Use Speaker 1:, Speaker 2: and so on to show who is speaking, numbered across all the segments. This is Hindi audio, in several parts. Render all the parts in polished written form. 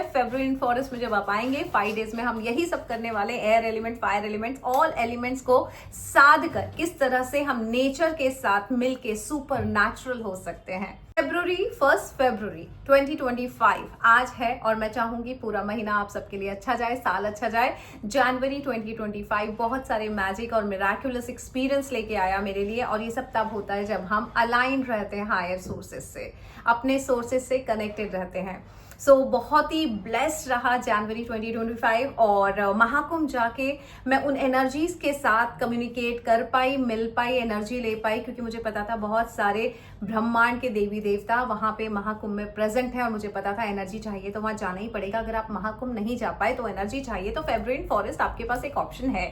Speaker 1: है फेब्रुअरी इन फॉरेस्ट में जब आप आएंगे 5 डेज में हम यही सब करने वाले, air element, fire elements, all elements को साध कर किस तरह से हम नेचर के साथ मिलके सुपर नेचुरल हो सकते हैं। फरवरी 2025 आज है और मैं चाहूंगी पूरा महीना आप सबके लिए अच्छा जाए, साल अच्छा जाए। जनवरी 2025 बहुत सारे मैजिक और मिराकुलस एक्सपीरियंस लेके आया मेरे लिए, और ये सब तब होता है जब हम अलाइन रहते हैं हायर सोर्सेज से, अपने सोर्सेज से कनेक्टेड रहते हैं। सो बहुत ही ब्लेस्ड रहा जनवरी 2025, और महाकुंभ जाके मैं उन एनर्जीज के साथ कम्युनिकेट कर पाई, मिल पाई, एनर्जी ले पाई, क्योंकि मुझे पता था बहुत सारे ब्रह्मांड के देवी देवता वहां पे महाकुंभ में प्रेजेंट है, और मुझे पता था एनर्जी चाहिए तो वहां जाना ही पड़ेगा। अगर आप महाकुंभ नहीं जा पाए तो एनर्जी चाहिए, तो फेब्रुअरी इन फॉरेस्ट आपके पास एक ऑप्शन है।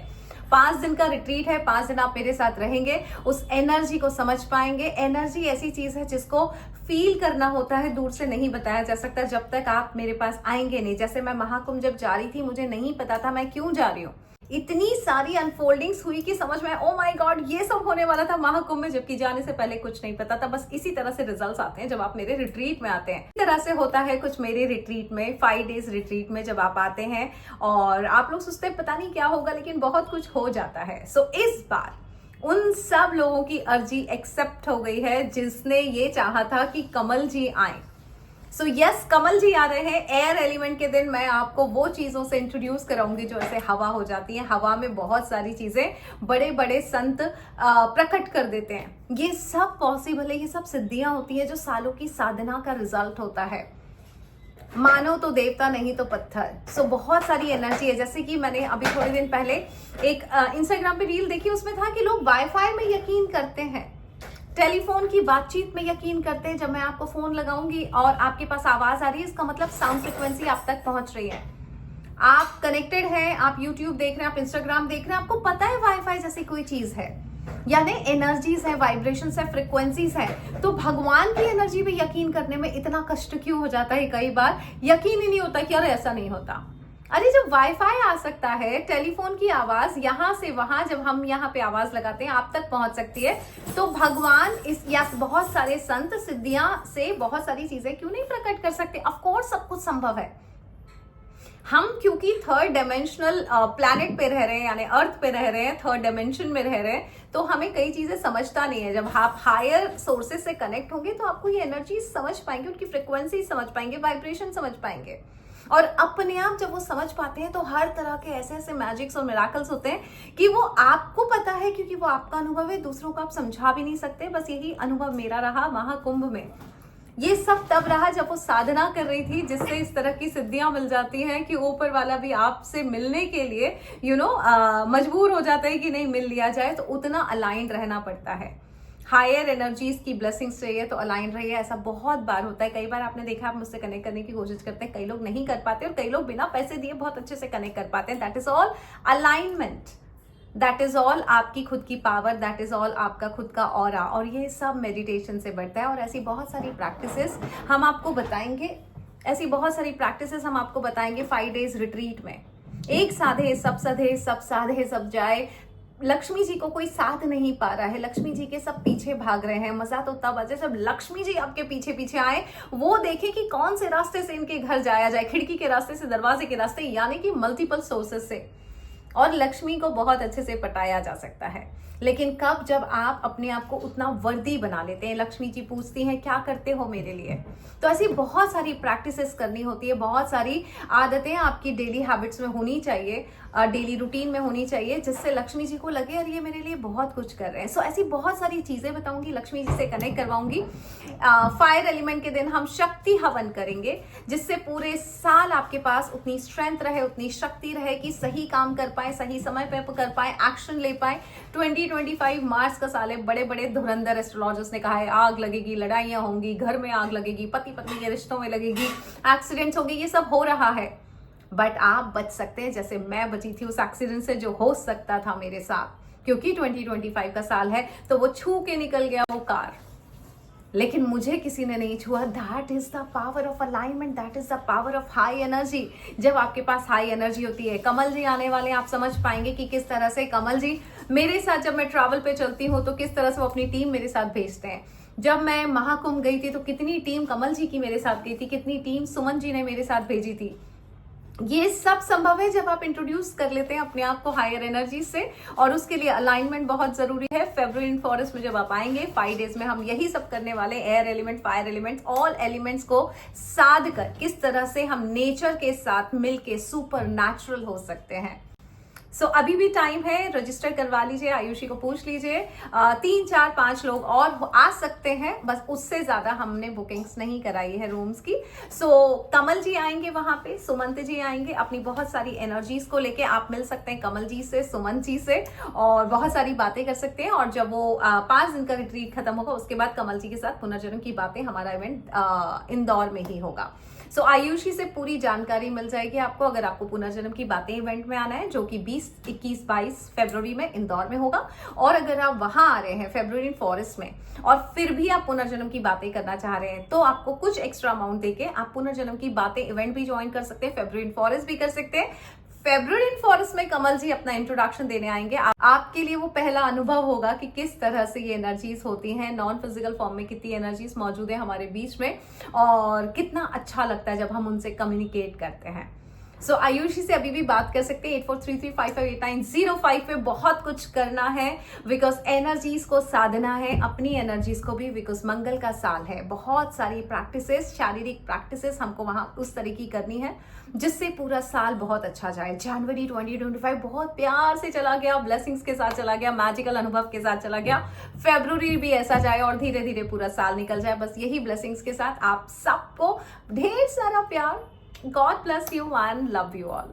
Speaker 1: 5 दिन का रिट्रीट है, 5 दिन आप मेरे साथ रहेंगे, उस एनर्जी को समझ पाएंगे। एनर्जी ऐसी चीज है जिसको फील करना होता है, दूर से नहीं बताया जा सकता जब तक आप मेरे पास आएंगे नहीं। जैसे मैं महाकुंभ जब जा रही थी, मुझे नहीं पता था मैं क्यों जा रही हूँ, इतनी सारी अनफोल्डिंग्स हुई कि समझ में ओ माय गॉड ये सब होने वाला था महाकुंभ में, जबकि जाने से पहले कुछ नहीं पता था। बस इसी तरह से रिजल्ट्स आते हैं जब आप मेरे रिट्रीट में आते हैं। इस तरह से होता है कुछ मेरे रिट्रीट में, 5 डेज रिट्रीट में जब आप आते हैं, और आप लोग सोचते हैं पता नहीं क्या होगा, लेकिन बहुत कुछ हो जाता है। सो इस बार उन सब लोगों की अर्जी एक्सेप्ट हो गई है जिसने ये चाहा था कि कमल जी आए। सो यस, कमल जी आ रहे हैं। एयर एलिमेंट के दिन मैं आपको वो चीजों से इंट्रोड्यूस कराऊंगी जो ऐसे हवा हो जाती है। हवा में बहुत सारी चीजें बड़े बड़े संत प्रकट कर देते हैं। ये सब पॉसिबल है, ये सब सिद्धियां होती है जो सालों की साधना का रिजल्ट होता है। मानो तो देवता, नहीं तो पत्थर। सो बहुत सारी एनर्जी है। जैसे कि मैंने अभी थोड़े दिन पहले एक इंस्टाग्राम पे रील देखी, उसमें था कि लोग वाईफाई में यकीन करते हैं, टेलीफोन की बातचीत में यकीन करते हैं। जब मैं आपको फोन लगाऊंगी और आपके पास आवाज आ रही है, इसका मतलब साउंड फ्रिक्वेंसी आप तक पहुंच रही है, आप कनेक्टेड हैं, आप यूट्यूब देख रहे हैं, आप इंस्टाग्राम देख रहे हैं, आपको पता है वाईफाई जैसी कोई चीज है, यानी एनर्जीज है, वाइब्रेशंस है, फ्रिक्वेंसीज है। तो भगवान की एनर्जी पे यकीन करने में इतना कष्ट क्यों हो जाता है? कई बार यकीन ही नहीं होता कि अरे ऐसा नहीं होता। अरे जब वाईफाई आ सकता है, टेलीफोन की आवाज यहां से वहां, जब हम यहाँ पे आवाज लगाते हैं आप तक पहुंच सकती है, तो भगवान इस या बहुत सारे संत सिद्धियां से बहुत सारी चीजें क्यों नहीं प्रकट कर सकते? ऑफ कोर्स सब कुछ संभव है। हम क्योंकि थर्ड डायमेंशनल प्लैनेट पे रह रहे हैं, यानी अर्थ पे रह रहे हैं, थर्ड डायमेंशन में रह रहे हैं, तो हमें कई चीजें समझता नहीं है। जब आप हायर सोर्सेज से कनेक्ट होंगे तो आपको ये एनर्जी समझ पाएंगे, उनकी फ्रिक्वेंसी समझ पाएंगे, वाइब्रेशन समझ पाएंगे, और अपने आप जब वो समझ पाते हैं तो हर तरह के ऐसे ऐसे मैजिक्स और मिराकल्स होते हैं कि वो आपको पता है, क्योंकि वो आपका अनुभव है, दूसरों को आप समझा भी नहीं सकते। बस यही अनुभव मेरा रहा महाकुंभ में। ये सब तब रहा जब वो साधना कर रही थी, जिससे इस तरह की सिद्धियां मिल जाती हैं कि ऊपर वाला भी आपसे मिलने के लिए मजबूर हो जाता है कि नहीं मिल लिया जाए, तो उतना अलाइन रहना पड़ता है। हायर एनर्जीज की ब्लेसिंग्स चाहिए तो अलाइन रहिए। ऐसा बहुत बार होता है, कई बार आपने देखा, आप मुझसे कनेक्ट करने की कोशिश करते हैं, कई लोग नहीं कर पाते, और कई लोग बिना पैसे दिए बहुत अच्छे से कनेक्ट कर पाते हैं। That is all alignment, that is all आपकी खुद की पावर, दैट इज ऑल आपका खुद का ऑरा, और ये सब मेडिटेशन से बढ़ता है। और ऐसी बहुत सारी प्रैक्टिसेस हम आपको बताएंगे, 5 डेज रिट्रीट में। एक साधे सब सधे, सब साधे सब जाए। लक्ष्मी जी को कोई साथ नहीं पा रहा है, लक्ष्मी जी के सब पीछे भाग रहे हैं। मजा तो तब आ जब लक्ष्मी जी आपके पीछे पीछे आए, वो देखे कि कौन से रास्ते से इनके घर जाया जाए, खिड़की के रास्ते से, दरवाजे के रास्ते, यानी कि मल्टीपल सोर्सेस से। और लक्ष्मी को बहुत अच्छे से पटाया जा सकता है, लेकिन कब? जब आप अपने आप को उतना वर्दी बना लेते हैं। लक्ष्मी जी पूछती हैं क्या करते हो मेरे लिए? तो ऐसी बहुत सारी प्रैक्टिसेस करनी होती है, बहुत सारी आदतें आपकी डेली हैबिट्स में होनी चाहिए, डेली रूटीन में होनी चाहिए, जिससे लक्ष्मी जी को लगे यार ये मेरे लिए बहुत कुछ कर रहे हैं। सो ऐसी बहुत सारी चीजें बताऊंगी, लक्ष्मी जी से कनेक्ट करवाऊंगी। फायर एलिमेंट के दिन हम शक्ति हवन करेंगे, जिससे पूरे साल आपके पास उतनी स्ट्रेंथ रहे, उतनी शक्ति रहे कि सही काम कर पाए, सही समय पे कर पाए, एक्शन ले पाए। 2025 मार्च का साल है। बड़े बड़े धुरंधर एस्ट्रोलॉजर्स ने कहा है आग लगेगी, लड़ाइयां होंगी, घर में आग लगेगी, पति पत्नी के रिश्तों में लगेगी, एक्सीडेंट्स होंगे, ये सब हो रहा है। बट आप बच सकते हैं, जैसे मैं बची थी उस एक्सीडेंट से जो हो सकता था मेरे साथ, क्योंकि 2025 का साल है, तो वो छू के निकल गया वो कार, लेकिन मुझे किसी ने नहीं छुआ। That is the power of alignment, that is the power of high energy. जब आपके पास हाई एनर्जी होती है, कमल जी आने वाले हैं, आप समझ पाएंगे कि किस तरह से कमल जी मेरे साथ, जब मैं ट्रैवल पे चलती हूँ तो किस तरह से वो अपनी टीम मेरे साथ भेजते हैं। जब मैं महाकुंभ गई थी तो कितनी टीम कमल जी की मेरे साथ गई थी, कितनी टीम सुमन जी ने मेरे साथ भेजी थी। ये सब संभव है जब आप इंट्रोड्यूस कर लेते हैं अपने आप को हायर एनर्जी से, और उसके लिए अलाइनमेंट बहुत जरूरी है। फेब्रुअरी इन फॉरेस्ट में जब आप आएंगे 5 डेज में हम यही सब करने वाले, air element, fire element, all elements को साध कर किस तरह से हम नेचर के साथ मिलके सुपर नेचुरल हो सकते हैं। सो अभी भी टाइम है, रजिस्टर करवा लीजिए, आयुषी को पूछ लीजिए। 3, 4, 5 लोग और आ सकते हैं, बस उससे ज्यादा हमने बुकिंग्स नहीं कराई है रूम्स की। सो कमल जी आएंगे वहां पे, सुमंत जी आएंगे, अपनी बहुत सारी एनर्जीज को लेके आप मिल सकते हैं कमल जी से, सुमन जी से, और बहुत सारी बातें कर सकते हैं। और जब वो 5 दिन का रिट्रीट खत्म होगा उसके बाद कमल जी के साथ पुनर्जन्म की बातें, हमारा इवेंट इंदौर में ही होगा। सो आयुषी से पूरी जानकारी मिल जाएगी आपको, अगर आपको पुनर्जन्म की बातें इवेंट में आना है, जो कि 20, 21, 22 फरवरी में इंदौर में होगा। और अगर आप वहां आ रहे हैं फेब्रुअरी फॉरेस्ट में, और फिर भी आप पुनर्जन्म की बातें करना चाह रहे हैं, तो आपको कुछ एक्स्ट्रा अमाउंट देके आप पुनर्जन्म की बातें इवेंट भी ज्वाइन कर सकते हैं, फेब्रुअरी फॉरेस्ट भी कर सकते हैं। फेब्रुअरी इन फॉरेस्ट में कमल जी अपना इंट्रोडक्शन देने आएंगे। आपके लिए वो पहला अनुभव होगा कि किस तरह से ये एनर्जीज होती हैं, नॉन फिजिकल फॉर्म में कितनी एनर्जीज मौजूद है हमारे बीच में, और कितना अच्छा लगता है जब हम उनसे कम्युनिकेट करते हैं। सो आयुषी से अभी भी बात कर सकते हैं 8433558905 पे। बहुत कुछ करना है, बिकॉज एनर्जीज को साधना है, अपनी एनर्जीज को भी, बिकॉज मंगल का साल है। बहुत सारी प्रैक्टिसेस, शारीरिक प्रैक्टिसेस हमको वहां उस तरह की करनी है जिससे पूरा साल बहुत अच्छा जाए। जनवरी 2025 बहुत प्यार से चला गया, ब्लेसिंग्स के साथ चला गया, मैजिकल अनुभव के साथ चला गया। फेब्रुअरी भी ऐसा जाए और धीरे धीरे पूरा साल निकल जाए, बस यही ब्लेसिंग्स के साथ। आप सबको ढेर सारा प्यार। God bless you and love you all.